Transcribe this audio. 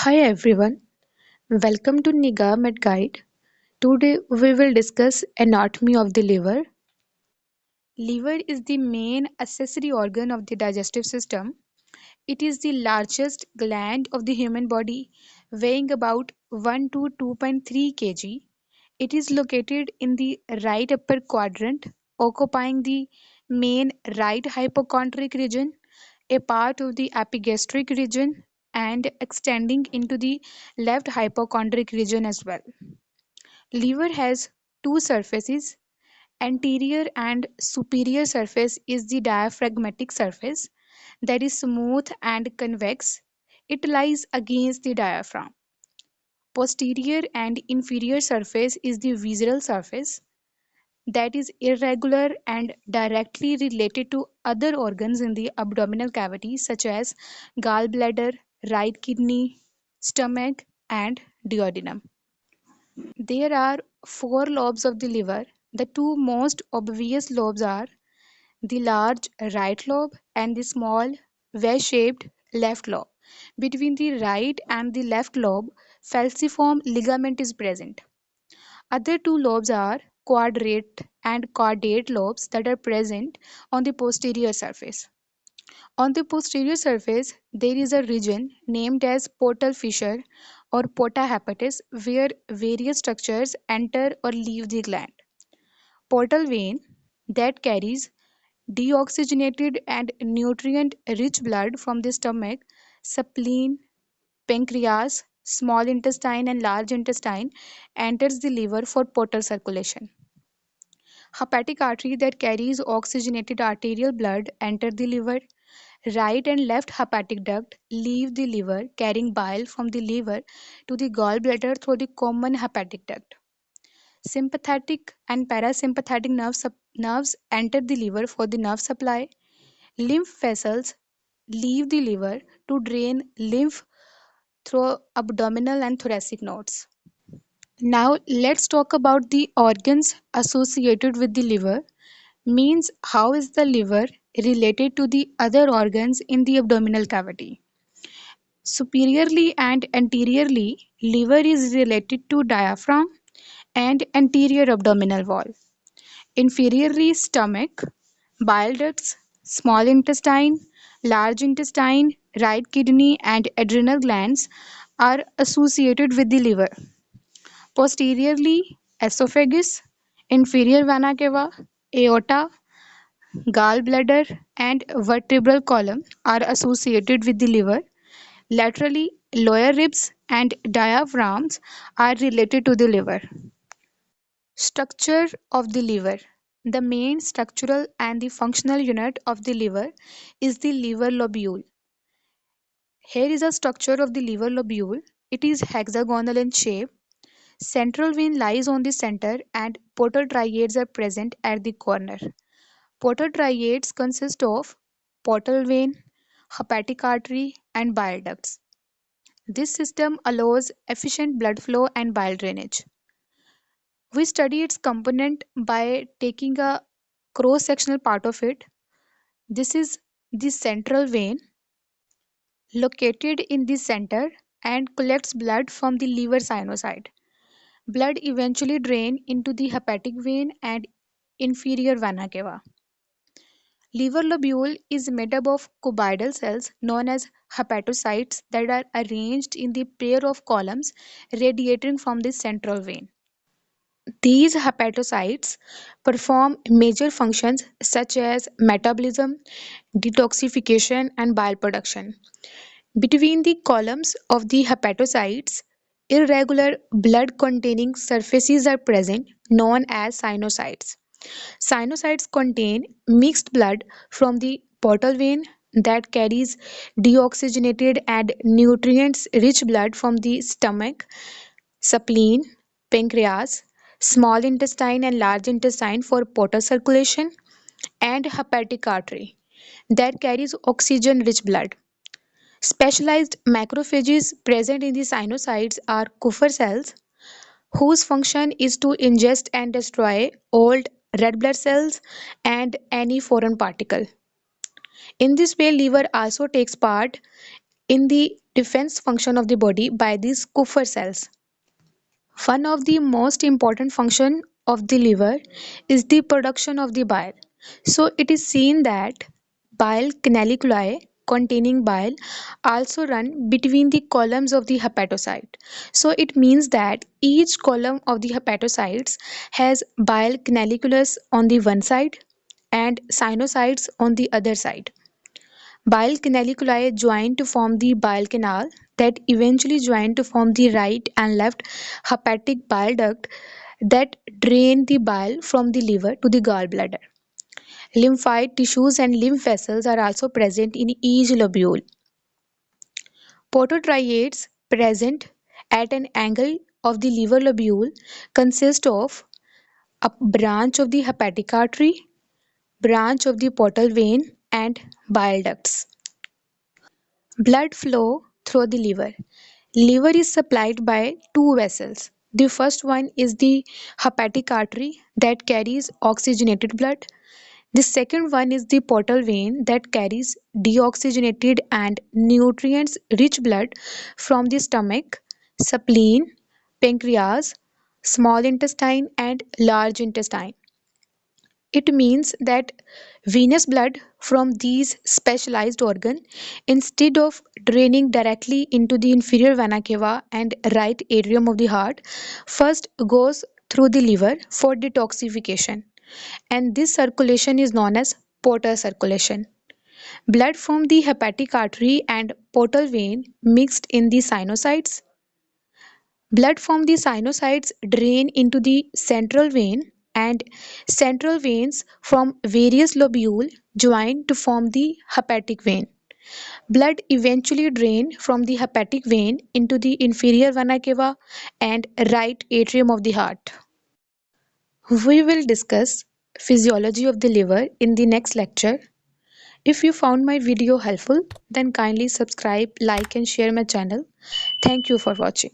Hi everyone, welcome to Niga Med Guide. Today we will discuss anatomy of the liver. Liver is the main accessory organ of the digestive system. It is the largest gland of the human body, weighing about 1 to 2.3 kg. It is located in the right upper quadrant, occupying the main right hypochondrial region, a part of the epigastric region, and extending into the left hypochondrial region as well. Liver has two surfaces. Anterior and superior surface is the diaphragmatic surface that is smooth and convex. It lies against the diaphragm. Posterior and inferior surface is the visceral surface that is irregular and directly related to other organs in the abdominal cavity such as gallbladder, right kidney, stomach, and duodenum. There are four lobes of the liver. The two most obvious lobes are the large right lobe and the small wedge-shaped left lobe. Between the right and the left lobe, falciform ligament is present. Other two lobes are quadrate and caudate lobes that are present on the posterior surface. On the posterior surface, there is a region named as portal fissure or porta hepatis where various structures enter or leave the gland. Portal vein that carries deoxygenated and nutrient-rich blood from the stomach, spleen, pancreas, small intestine and large intestine enters the liver for portal circulation. Hepatic artery that carries oxygenated arterial blood enter the liver. Right and left hepatic duct leave the liver carrying bile from the liver to the gallbladder through the common hepatic duct. Sympathetic and parasympathetic nerves enter the liver for the nerve supply. Lymph vessels leave the liver to drain lymph through abdominal and thoracic nodes. Now let's talk about the organs associated with the liver. Means how is the liver related to the other organs in the abdominal cavity? Superiorly and anteriorly, liver is related to diaphragm and anterior abdominal wall. Inferiorly, stomach, bile ducts, small intestine, large intestine, right kidney, and adrenal glands are associated with the liver. Posteriorly, esophagus, inferior vena cava, aorta, gallbladder, and vertebral column are associated with the liver. Laterally, lower ribs and diaphragms are related to the liver. Structure of the liver. The main structural and the functional unit of the liver is the liver lobule. Here is a structure of the liver lobule. It is hexagonal in shape. Central vein lies on the center and portal triads are present at the corner. Portal triads consist of portal vein, hepatic artery, and bile ducts. This system allows efficient blood flow and bile drainage. We study its component by taking a cross-sectional part of it. This is the central vein located in the center and collects blood from the liver sinusoid. Blood eventually drains into the hepatic vein and inferior vena cava. Liver lobule is made up of cuboidal cells known as hepatocytes that are arranged in the pair of columns radiating from the central vein. These hepatocytes perform major functions such as metabolism, detoxification, and bile production. Between the columns of the hepatocytes, irregular blood-containing surfaces are present known as sinusoids. Sinusoids contain mixed blood from the portal vein that carries deoxygenated and nutrients-rich blood from the stomach, spleen, pancreas, small intestine and large intestine for portal circulation, and hepatic artery that carries oxygen-rich blood. Specialized macrophages present in the sinusoids are Kupffer cells, whose function is to ingest and destroy old red blood cells and any foreign particle. In this way, liver also takes part in the defense function of the body by these Kupffer cells. One of the most important function of the liver is the production of the bile. So it is seen that bile canaliculi containing bile also run between the columns of the hepatocyte. So it means that each column of the hepatocytes has bile canaliculus on the one side and sinusoids on the other side. Bile canaliculi join to form the bile canal that eventually join to form the right and left hepatic bile duct that drain the bile from the liver to the gallbladder. Lymphoid tissues and lymph vessels are also present in each lobule. Podotriates present at an angle of the liver lobule consist of a branch of the hepatic artery, branch of the portal vein, and bile ducts. Blood flow through the liver. Liver is supplied by two vessels. The first one is the hepatic artery that carries oxygenated blood. The second one is the portal vein that carries deoxygenated and nutrients rich blood from the stomach, spleen, pancreas, small intestine, and large intestine. It means that venous blood from these specialized organs, instead of draining directly into the inferior vena cava and right atrium of the heart, first goes through the liver for detoxification. And this circulation is known as portal circulation. Blood from the hepatic artery and portal vein mixed in the sinusoids. Blood from the sinusoids drain into the central vein, and central veins from various lobules join to form the hepatic vein. Blood eventually drain from the hepatic vein into the inferior vena cava and right atrium of the heart. We will discuss physiology of the liver in the next lecture. If you found my video helpful, then kindly subscribe, like and share my channel. Thank you for watching.